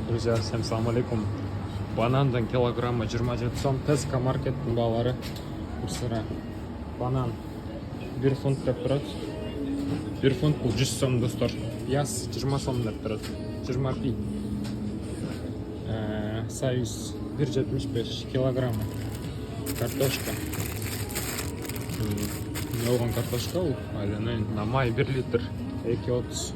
Друзья, всем салам алейкум. Банандан килограмма 27 сом. Теска маркеттің бағалары. Bir sıra банан 1 фунт деп тұрады. 1 фунт бұл 100 сом достар. Яс 20 сом деп тұрады. 20 пи. Союз 1,75 килограмма. Картошка. Не olған картошка ол? Айданайын. Намай 1 литр. 2,30.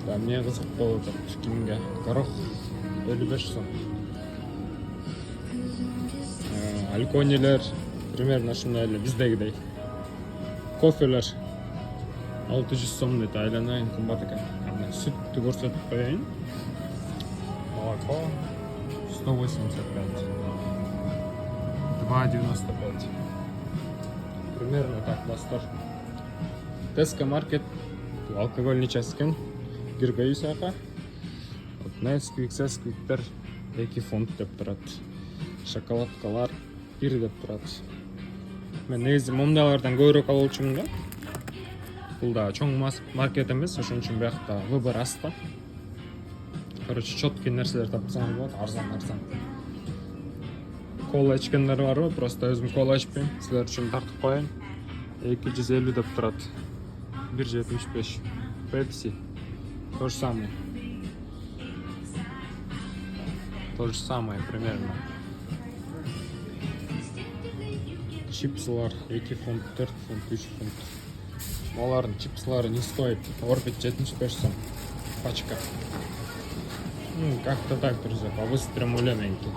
Да, мне қызық болып отыр кішкенге. Горох 55 сом. Алконилер примерно шындай эле биздегидей. Кофелер 600 сом дейт, айланайын кымбат экен. Сүттү көрсөтүп коеюн. Молоко 185. 2,95. Примерно так, достар. Теска маркет алкогольный часткен. Киргизию сака. Несквик, сесквиктер 2 фунт деп турат. Шоколадкалар 1 деп турат. Мен негизи момдалардан көбүрөөк алуучумун да. Бул да чоң маркет эмес, ошон үчүн биякта выбор аз да. Короче, чоткий нерселер тапсаңыз болот, арзан. Кола ичкендер барбы? Просто өзүм кола ичпейм. Силер үчүн тартып коеюн. 250 деп турат. 1,75. Пепси. То же самое примерно. Чипсылар 2 фунт, 4 фунт, 3 фунт. Олардың чипсылары не стоит. Орбит 75 сом. Пачка. Как-то так, друзья, по быстрому леменьке.